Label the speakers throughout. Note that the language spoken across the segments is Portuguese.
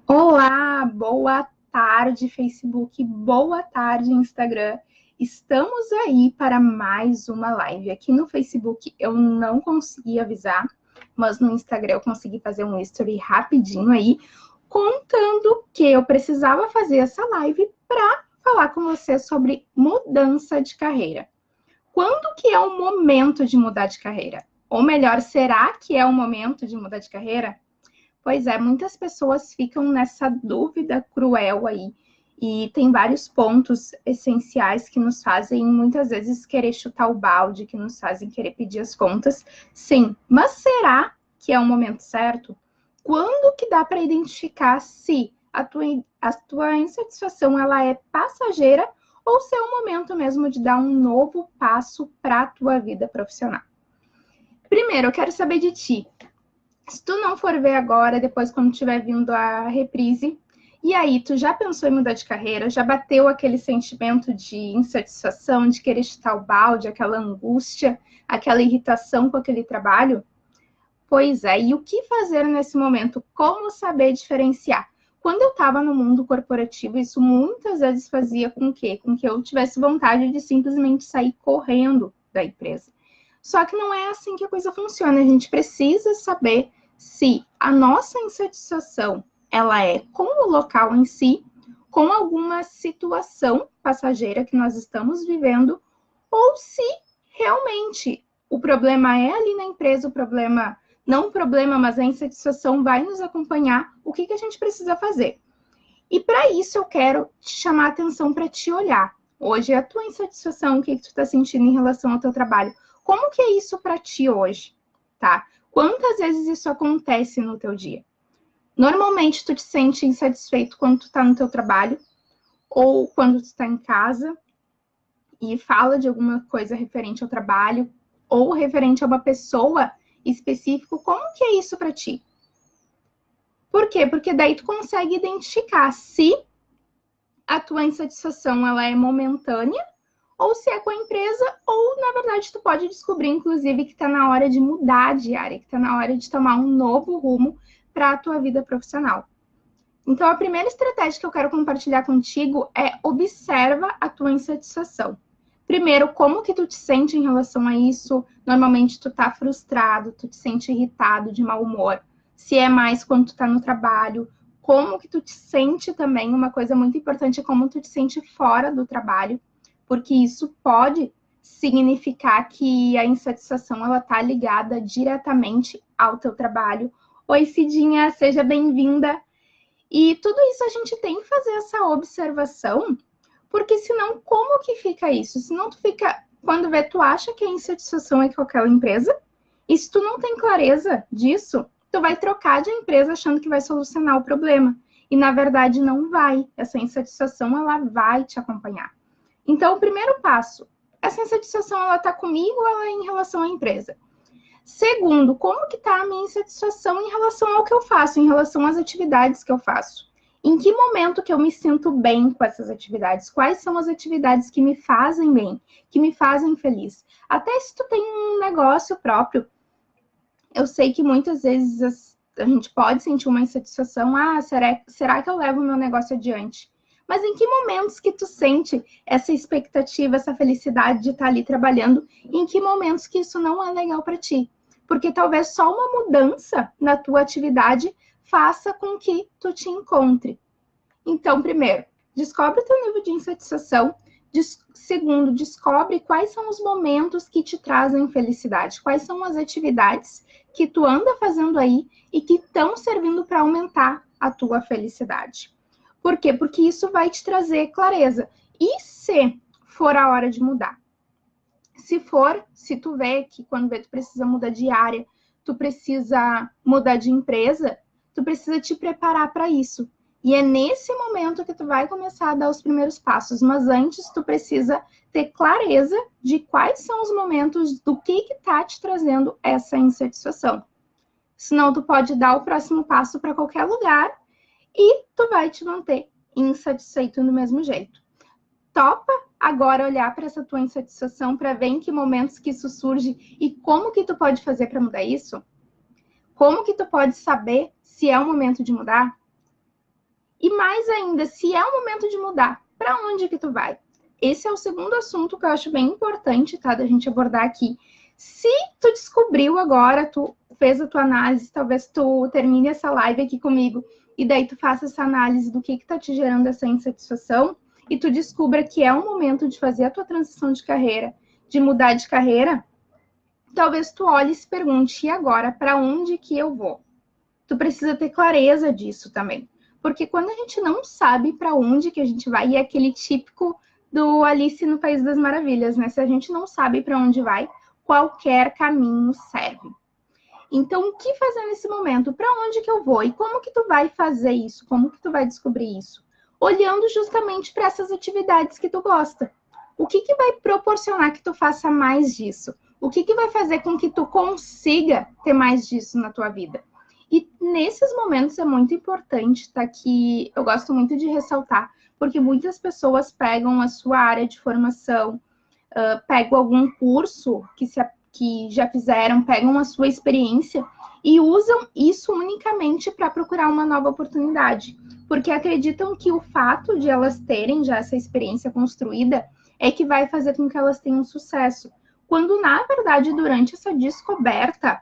Speaker 1: Olá, boa tarde, Facebook, boa tarde, Instagram. Estamos aí para mais uma live. Aqui no Facebook eu não consegui avisar, mas no Instagram eu consegui fazer um story rapidinho aí, contando que eu precisava fazer essa live para falar com você sobre mudança de carreira. Quando que é o momento de mudar de carreira? Ou melhor, será que é o momento de mudar de carreira? Pois é, muitas pessoas ficam nessa dúvida cruel aí. E tem vários pontos essenciais que nos fazem muitas vezes querer chutar o balde, que nos fazem querer pedir as contas. Sim, mas será que é o momento certo? Quando que dá para identificar se a tua insatisfação ela é passageira ou se é o momento mesmo de dar um novo passo para a tua vida profissional? Primeiro, eu quero saber de ti. Se tu não for ver agora, depois quando tiver vindo a reprise, e aí tu já pensou em mudar de carreira, já bateu aquele sentimento de insatisfação, de querer chutar o balde, aquela angústia, aquela irritação com aquele trabalho? Pois é, e o que fazer nesse momento? Como saber diferenciar? Quando eu estava no mundo corporativo, isso muitas vezes fazia com que eu tivesse vontade de simplesmente sair correndo da empresa. Só que não é assim que a coisa funciona. A gente precisa saber se a nossa insatisfação ela é com o local em si, com alguma situação passageira que nós estamos vivendo, ou se realmente o problema é ali na empresa, o problema, não o problema, mas a insatisfação vai nos acompanhar, o que a gente precisa fazer? E para isso eu quero te chamar a atenção para te olhar. Hoje, a tua insatisfação, o que tu está sentindo em relação ao teu trabalho? Como que é isso para ti hoje, tá? Quantas vezes isso acontece no teu dia? Normalmente, tu te sente insatisfeito quando tu está no teu trabalho ou quando tu está em casa e fala de alguma coisa referente ao trabalho ou referente a uma pessoa específica. Como que é isso para ti? Por quê? Porque daí tu consegue identificar se a tua insatisfação ela é momentânea ou se é com a empresa, ou na verdade tu pode descobrir, inclusive, que está na hora de mudar de área, que está na hora de tomar um novo rumo para a tua vida profissional. Então, a primeira estratégia que eu quero compartilhar contigo é observa a tua insatisfação. Primeiro, como que tu te sente em relação a isso? Normalmente tu tá frustrado, tu te sente irritado, de mau humor. Se é mais quando tu tá no trabalho, como que tu te sente também, uma coisa muito importante é como tu te sente fora do trabalho, porque isso pode significar que a insatisfação ela tá ligada diretamente ao teu trabalho. Oi, Cidinha, seja bem-vinda. E tudo isso a gente tem que fazer essa observação, porque senão como que fica isso? Senão tu fica, quando vê, tu acha que a insatisfação é com aquela empresa, e se tu não tem clareza disso, tu vai trocar de empresa achando que vai solucionar o problema. E na verdade não vai. Essa insatisfação ela vai te acompanhar. Então, o primeiro passo, essa insatisfação ela tá comigo ou ela é em relação à empresa? Segundo, como que está a minha insatisfação em relação ao que eu faço, em relação às atividades que eu faço? Em que momento que eu me sinto bem com essas atividades? Quais são as atividades que me fazem bem, que me fazem feliz? Até se tu tem um negócio próprio, eu sei que muitas vezes a gente pode sentir uma insatisfação. Ah, será que eu levo o meu negócio adiante? Mas em que momentos que tu sente essa expectativa, essa felicidade de estar ali trabalhando? Em que momentos que isso não é legal para ti? Porque talvez só uma mudança na tua atividade faça com que tu te encontre. Então, primeiro, descobre o teu nível de insatisfação. Segundo, descobre quais são os momentos que te trazem felicidade. Quais são as atividades que tu anda fazendo aí e que estão servindo para aumentar a tua felicidade. Por quê? Porque isso vai te trazer clareza. E se for a hora de mudar? Se tu vê que quando tu precisa mudar de área, tu precisa mudar de empresa, tu precisa te preparar para isso. E é nesse momento que tu vai começar a dar os primeiros passos. Mas antes, tu precisa ter clareza de quais são os momentos do que tá te trazendo essa insatisfação. Senão, tu pode dar o próximo passo para qualquer lugar e tu vai te manter insatisfeito do mesmo jeito. Topa agora olhar para essa tua insatisfação para ver em que momentos que isso surge e como que tu pode fazer para mudar isso? Como que tu pode saber se é o momento de mudar? E mais ainda, se é o momento de mudar, para onde que tu vai? Esse é o segundo assunto que eu acho bem importante, tá, da gente abordar aqui. Se tu descobriu agora, tu fez a tua análise, talvez tu termine essa live aqui comigo, e daí tu faça essa análise do que tá te gerando essa insatisfação, e tu descubra que é o momento de fazer a tua transição de carreira, de mudar de carreira, talvez tu olhe e se pergunte, e agora, para onde que eu vou? Tu precisa ter clareza disso também. Porque quando a gente não sabe para onde que a gente vai, e é aquele típico do Alice no País das Maravilhas, né? Se a gente não sabe para onde vai, qualquer caminho serve. Então, o que fazer nesse momento? Para onde que eu vou? E como que tu vai fazer isso? Como que tu vai descobrir isso? Olhando justamente para essas atividades que tu gosta. O que que vai proporcionar que tu faça mais disso? O que que vai fazer com que tu consiga ter mais disso na tua vida? E nesses momentos é muito importante, tá? Que eu gosto muito de ressaltar, porque muitas pessoas pegam a sua área de formação, pegam algum curso que já fizeram, pegam a sua experiência e usam isso unicamente para procurar uma nova oportunidade. Porque acreditam que o fato de elas terem já essa experiência construída é que vai fazer com que elas tenham sucesso. Quando, na verdade, durante essa descoberta,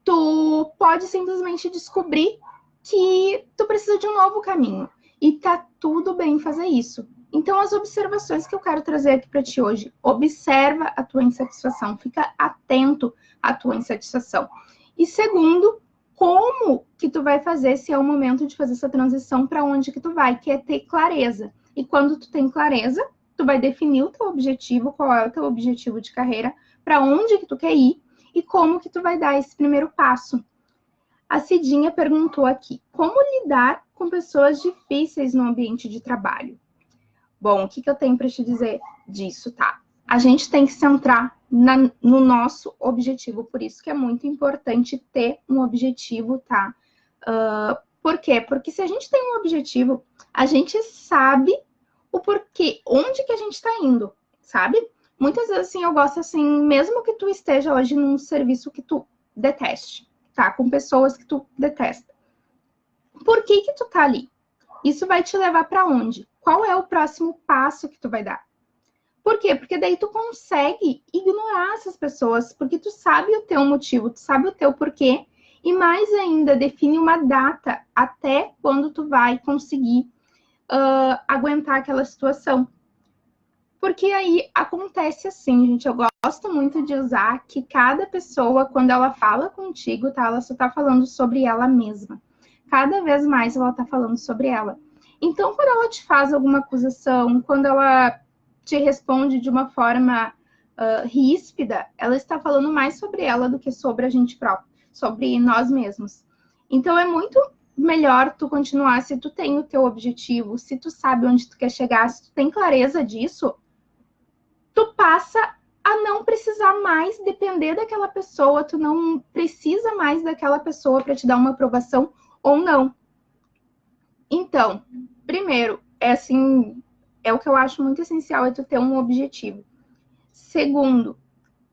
Speaker 1: tu pode simplesmente descobrir que tu precisa de um novo caminho. E tá tudo bem fazer isso. Então, as observações que eu quero trazer aqui para ti hoje, observa a tua insatisfação, fica atento à tua insatisfação. E segundo, como que tu vai fazer se é o momento de fazer essa transição para onde que tu vai, que é ter clareza. E quando tu tem clareza, tu vai definir o teu objetivo, qual é o teu objetivo de carreira, para onde que tu quer ir e como que tu vai dar esse primeiro passo. A Cidinha perguntou aqui, como lidar com pessoas difíceis no ambiente de trabalho? Bom, o que eu tenho para te dizer disso, tá? A gente tem que centrar no nosso objetivo, por isso que é muito importante ter um objetivo, tá? Por quê? Porque se a gente tem um objetivo, a gente sabe o porquê, onde que a gente está indo, sabe? Muitas vezes, assim, eu gosto, assim, mesmo que tu esteja hoje num serviço que tu deteste, tá? Com pessoas que tu detesta. Por que que tu tá ali? Isso vai te levar para onde? Qual é o próximo passo que tu vai dar? Por quê? Porque daí tu consegue ignorar essas pessoas, porque tu sabe o teu motivo, tu sabe o teu porquê, e mais ainda, define uma data até quando tu vai conseguir aguentar aquela situação. Porque aí acontece assim, gente, eu gosto muito de usar que cada pessoa, quando ela fala contigo, tá? Ela só tá falando sobre ela mesma. Cada vez mais ela tá falando sobre ela. Então, quando ela te faz alguma acusação, quando ela te responde de uma forma ríspida, ela está falando mais sobre ela do que sobre a gente próprio, sobre nós mesmos. Então, é muito melhor tu continuar se tu tem o teu objetivo, se tu sabe onde tu quer chegar, se tu tem clareza disso, tu passa a não precisar mais depender daquela pessoa, tu não precisa mais daquela pessoa para te dar uma aprovação ou não. Então, primeiro, é o que eu acho muito essencial, é tu ter um objetivo. Segundo,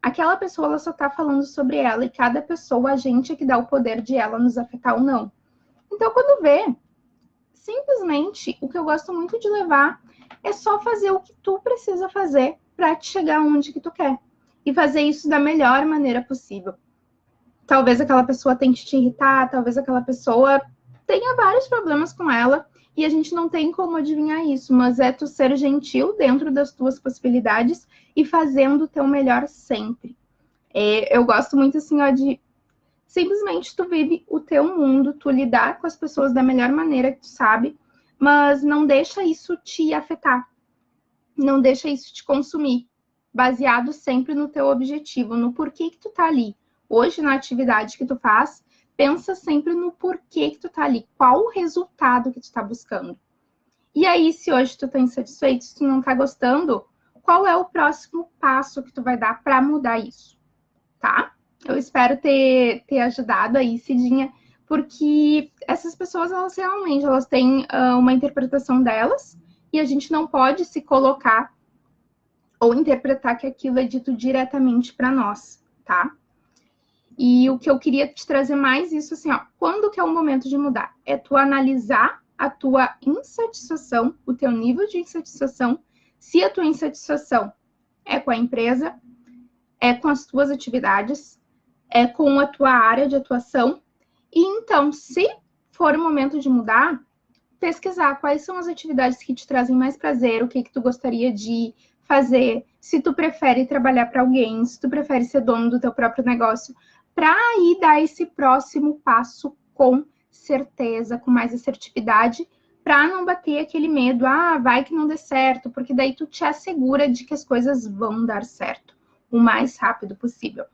Speaker 1: aquela pessoa ela só tá falando sobre ela e cada pessoa, a gente é que dá o poder de ela nos afetar ou não. Então, quando vê, simplesmente, o que eu gosto muito de levar é só fazer o que tu precisa fazer para te chegar onde que tu quer. E fazer isso da melhor maneira possível. Talvez aquela pessoa tente te irritar, talvez aquela pessoa tenha vários problemas com ela e a gente não tem como adivinhar isso, mas é tu ser gentil dentro das tuas possibilidades e fazendo o teu melhor sempre. Eu gosto muito, assim, ó, de simplesmente tu vive o teu mundo, tu lidar com as pessoas da melhor maneira que tu sabe, mas não deixa isso te afetar. Não deixa isso te consumir. Baseado sempre no teu objetivo, no porquê que tu tá ali. Hoje, na atividade que tu faz, pensa sempre no porquê que tu tá ali. Qual o resultado que tu tá buscando. E aí, se hoje tu tá insatisfeito, se tu não tá gostando, qual é o próximo passo que tu vai dar para mudar isso? Tá? Eu espero ter ajudado aí, Cidinha, porque essas pessoas, elas realmente têm uma interpretação delas e a gente não pode se colocar ou interpretar que aquilo é dito diretamente para nós, tá? E o que eu queria te trazer mais isso, assim, ó, quando que é o momento de mudar? É tu analisar a tua insatisfação, o teu nível de insatisfação, se a tua insatisfação é com a empresa, é com as tuas atividades, é com a tua área de atuação. E então, se for o momento de mudar, pesquisar quais são as atividades que te trazem mais prazer, o que tu gostaria de fazer, se tu prefere trabalhar para alguém, se tu prefere ser dono do teu próprio negócio, para aí dar esse próximo passo com certeza, com mais assertividade, para não bater aquele medo, vai que não dê certo, porque daí tu te assegura de que as coisas vão dar certo o mais rápido possível.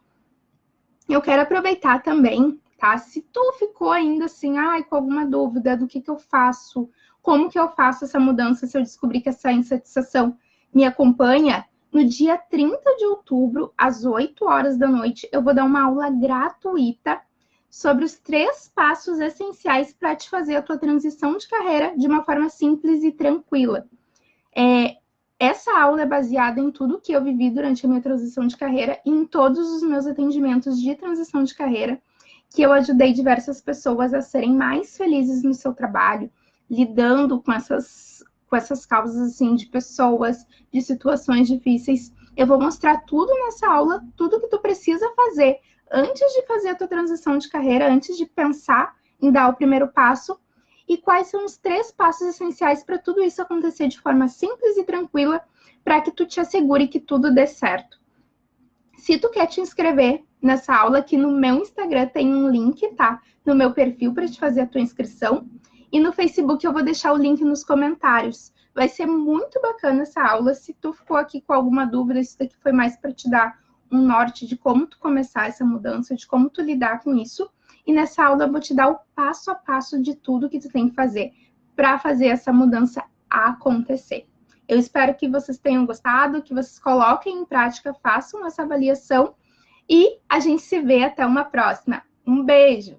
Speaker 1: Eu quero aproveitar também, tá? Se tu ficou ainda assim, com alguma dúvida do que eu faço, como que eu faço essa mudança se eu descobrir que essa insatisfação me acompanha, no dia 30 de outubro, às 8 horas da noite, eu vou dar uma aula gratuita sobre os 3 passos essenciais para te fazer a tua transição de carreira de uma forma simples e tranquila. Essa aula é baseada em tudo que eu vivi durante a minha transição de carreira e em todos os meus atendimentos de transição de carreira, que eu ajudei diversas pessoas a serem mais felizes no seu trabalho, lidando com essas causas assim, de pessoas, de situações difíceis. Eu vou mostrar tudo nessa aula, tudo que tu precisa fazer antes de fazer a tua transição de carreira, antes de pensar em dar o primeiro passo, e quais são os 3 passos essenciais para tudo isso acontecer de forma simples e tranquila, para que tu te assegure que tudo dê certo. Se tu quer te inscrever nessa aula, aqui no meu Instagram tem um link, tá? No meu perfil para te fazer a tua inscrição. E no Facebook eu vou deixar o link nos comentários. Vai ser muito bacana essa aula. Se tu ficou aqui com alguma dúvida, isso daqui foi mais para te dar um norte de como tu começar essa mudança, de como tu lidar com isso. E nessa aula eu vou te dar o passo a passo de tudo que tu tem que fazer para fazer essa mudança acontecer. Eu espero que vocês tenham gostado, que vocês coloquem em prática, façam essa avaliação e a gente se vê até uma próxima. Um beijo!